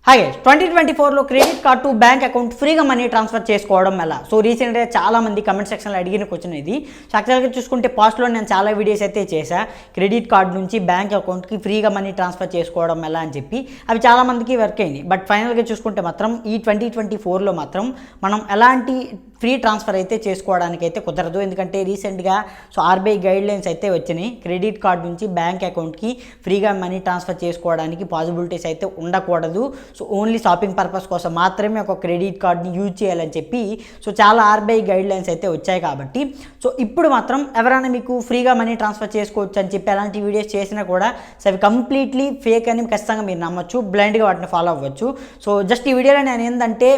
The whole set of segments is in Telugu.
హాయ్ 2024లో credit card to bank account ఫ్రీగా మనీ ట్రాన్స్ఫర్ చేసుకోవడం ఎలా? సో రీసెంట్గా చాలా మంది కమెంట్ సెక్షన్లో అడిగిన క్వశ్చన్ ఇది. సో యాక్చువల్గా చూసుకుంటే పాస్ట్లో నేను చాలా వీడియోస్ అయితే చేశా, క్రెడిట్ కార్డ్ నుంచి బ్యాంక్ అకౌంట్కి ఫ్రీగా మనీ ట్రాన్స్ఫర్ చేసుకోవడం ఎలా అని చెప్పి. అవి చాలామందికి వర్క్ అయింది. బట్ ఫైనల్గా చూసుకుంటే మాత్రం ఈ 2024లో మాత్రం మనం ఎలాంటి ఫ్రీ ట్రాన్స్ఫర్ అయితే చేసుకోవడానికి అయితే కుదరదు. ఎందుకంటే రీసెంట్గా సో ఆర్బీఐ గైడ్లైన్స్ అయితే వచ్చినాయి, క్రెడిట్ కార్డ్ నుంచి బ్యాంక్ అకౌంట్కి ఫ్రీగా మనీ ట్రాన్స్ఫర్ చేసుకోవడానికి పాసిబిలిటీస్ అయితే ఉండకూడదు. సో ఓన్లీ షాపింగ్ పర్పస్ కోసం మాత్రమే ఒక క్రెడిట్ కార్డ్ని యూజ్ చేయాలని చెప్పి సో చాలా ఆర్బీఐ గైడ్లైన్స్ అయితే వచ్చాయి. కాబట్టి సో ఇప్పుడు మాత్రం ఎవరైనా మీకు ఫ్రీగా మనీ ట్రాన్స్ఫర్ చేసుకోవచ్చు అని చెప్పి అలాంటి వీడియోస్ చేసినా కూడా సో అవి కంప్లీట్లీ ఫేక్ అని ఖచ్చితంగా మీరు నమ్మొచ్చు, బ్లైండ్గా వాటిని ఫాలో అవ్వచ్చు. సో జస్ట్ ఈ వీడియోలో నేను ఏంటంటే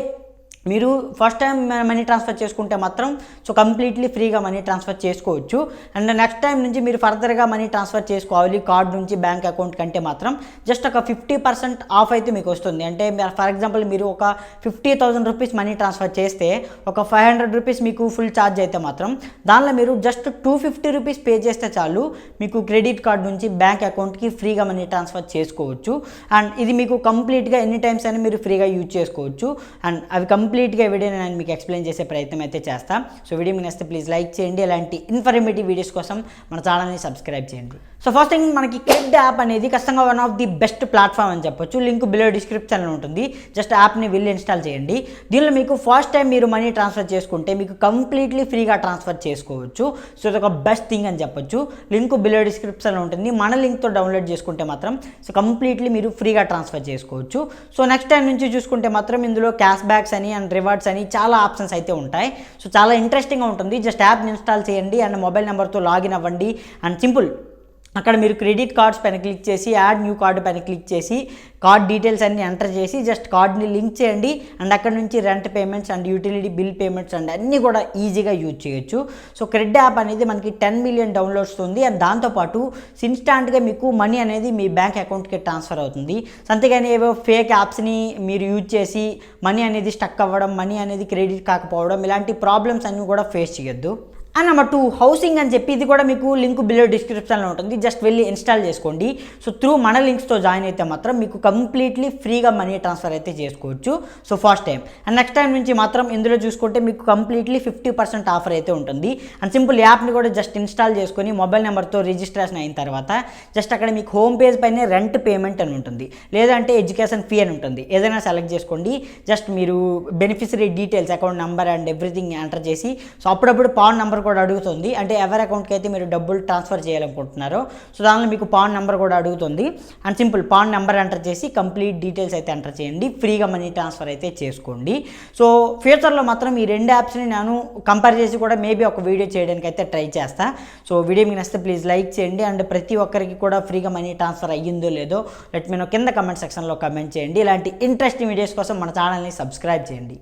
మీరు ఫస్ట్ టైం మనీ ట్రాన్స్ఫర్ చేసుకుంటే మాత్రం సో కంప్లీట్లీ ఫ్రీగా మనీ ట్రాన్స్ఫర్ చేసుకోవచ్చు. అండ్ నెక్స్ట్ టైం నుంచి మీరు ఫర్దర్గా మనీ ట్రాన్స్ఫర్ చేసుకోవాలి కార్డ్ నుంచి బ్యాంక్ అకౌంట్ కంటే మాత్రం జస్ట్ ఒక 50% ఆఫ్ అయితే మీకు వస్తుంది. అంటే ఫర్ ఎగ్జాంపుల్ మీరు ఒక 50,000 రూపీస్ మనీ ట్రాన్స్ఫర్ చేస్తే ఒక 500 రూపీస్ మీకు ఫుల్ ఛార్జ్ అయితే మాత్రం దానిలో మీరు జస్ట్ 250 రూపీస్ పే చేస్తే చాలు మీకు క్రెడిట్ కార్డ్ నుంచి బ్యాంక్ అకౌంట్కి ఫ్రీగా మనీ ట్రాన్స్ఫర్ చేసుకోవచ్చు. అండ్ ఇది మీకు కంప్లీట్గా ఎన్ని టైమ్స్ అయినా మీరు ఫ్రీగా యూజ్ చేసుకోవచ్చు. అండ్ అవి కంప్లీట్గా వీడియో నేను మీకు ఎక్స్ప్లెయిన్ చేసే ప్రయత్నం అయితే చేస్తాను. సో వీడియో మీకు నచ్చితే ప్లీజ్ లైక్ చేయండి, ఇలాంటి ఇన్ఫర్మేటివ్ వీడియోస్ కోసం మన ఛానల్ని సబ్స్క్రైబ్ చేయండి. సో ఫస్ట్ థింగ్ మనకి క్రెడ్ యాప్ అనేది ఖచ్చితంగా one of the best platform అని చెప్పొచ్చు. లింక్ బిలో డిస్క్రిప్షన్లో ఉంటుంది, జస్ట్ యాప్ని వెళ్ళి ఇన్స్టాల్ చేయండి. దీనిలో మీకు ఫస్ట్ టైం మీరు మనీ ట్రాన్స్ఫర్ చేసుకుంటే మీకు కంప్లీట్లీ ఫ్రీగా ట్రాన్స్ఫర్ చేసుకోవచ్చు. సో ఇది ఒక బెస్ట్ థింగ్ అని చెప్పొచ్చు. లింక్ బిలో డిస్క్రిప్షన్లో ఉంటుంది, మన లింక్తో డౌన్లోడ్ చేసుకుంటే మాత్రం సో కంప్లీట్లీ మీరు ఫ్రీగా ట్రాన్స్ఫర్ చేసుకోవచ్చు. సో నెక్స్ట్ టైం నుంచి చూసుకుంటే మాత్రం ఇందులో క్యాష్ బ్యాక్స్ అని అండ్ రివార్డ్స్ అని చాలా ఆప్షన్స్ అయితే ఉంటాయి. సో చాలా ఇంట్రెస్టింగ్గా ఉంటుంది. జస్ట్ యాప్ని ఇన్స్టాల్ చేయండి అండ్ మొబైల్ నెంబర్తో లాగిన్ అవ్వండి. అండ్ సింపుల్ అక్కడ మీరు క్రెడిట్ కార్డ్స్ పైన క్లిక్ చేసి యాడ్ న్యూ కార్డు పైన క్లిక్ చేసి కార్డ్ డీటెయిల్స్ అన్ని ఎంటర్ చేసి జస్ట్ కార్డ్ని లింక్ చేయండి. అండ్ అక్కడ నుంచి rent payments and utility bill payments and అన్నీ కూడా ఈజీగా యూజ్ చేయొచ్చు. సో క్రెడ్ యాప్ అనేది మనకి 10 మిలియన్ డౌన్లోడ్స్ ఉంది. అండ్ దాంతోపాటు ఇన్స్టాంట్గా మీకు మనీ అనేది మీ బ్యాంక్ అకౌంట్కి ట్రాన్స్ఫర్ అవుతుంది. అంతేగాని ఏవో ఫేక్ యాప్స్ని మీరు యూజ్ చేసి మనీ అనేది స్టక్ అవ్వడం, మనీ అనేది క్రెడిట్ కాకపోవడం, ఇలాంటి ప్రాబ్లమ్స్ అన్నీ కూడా ఫేస్ చేయొద్దు. అండ్ నెంబర్ 2 హౌసింగ్ అని చెప్పి ఇది కూడా మీకు లింక్ బిలో డిస్క్రిప్షన్లో ఉంటుంది, జస్ట్ వెళ్ళి ఇన్స్టాల్ చేసుకోండి. సో త్రూ మన లింక్స్తో జాయిన్ అయితే మాత్రం మీకు కంప్లీట్లీ ఫ్రీగా మనీ ట్రాన్స్ఫర్ అయితే చేసుకోవచ్చు. So first time and next time నుంచి మాత్రం ఇందులో చూసుకుంటే మీకు కంప్లీట్లీ 50% ఆఫర్ అయితే ఉంటుంది. అండ్ సింపుల్ యాప్ని కూడా జస్ట్ ఇన్స్టాల్ చేసుకొని మొబైల్ నెంబర్తో రిజిస్ట్రేషన్ అయిన తర్వాత జస్ట్ అక్కడ మీకు హోమ్ పేజ్ పైన రెంట్ పేమెంట్ అని ఉంటుంది, లేదంటే ఎడ్యుకేషన్ ఫీ అని ఉంటుంది. ఏదైనా సెలెక్ట్ చేసుకోండి. జస్ట్ మీరు beneficiary details, account number and everything enter చేసి సో అప్పుడప్పుడు పాన్ నెంబర్ కూడా అడుగుతుంది. అంటే ఎవరి అకౌంట్కి అయితే మీరు డబ్బులు ట్రాన్స్ఫర్ చేయాలనుకుంటున్నారో సో దానిలో మీకు పాన్ నెంబర్ కూడా అడుగుతుంది. And simple pan number enter చేసి కంప్లీట్ డీటెయిల్స్ అయితే ఎంటర్ చేయండి, ఫ్రీగా మనీ ట్రాన్స్ఫర్ అయితే చేసుకోండి. సో ఫ్యూచర్లో మాత్రం ఈ రెండు యాప్స్ని నేను కంపేర్ చేసి కూడా మేబీ ఒక వీడియో చేయడానికి అయితే ట్రై చేస్తా. సో వీడియో మీకు నచ్చితే ప్లీజ్ లైక్ చేయండి. అండ్ ప్రతి ఒక్కరికి కూడా ఫ్రీగా మనీ ట్రాన్స్ఫర్ అయ్యిందో లేదో లెట్ మీ నో కింద కమెంట్ సెక్షన్లో కమెంట్ చేయండి. ఇలాంటి ఇంట్రెస్టింగ్ వీడియోస్ కోసం మన ఛానల్ని సబ్స్క్రైబ్ చేయండి.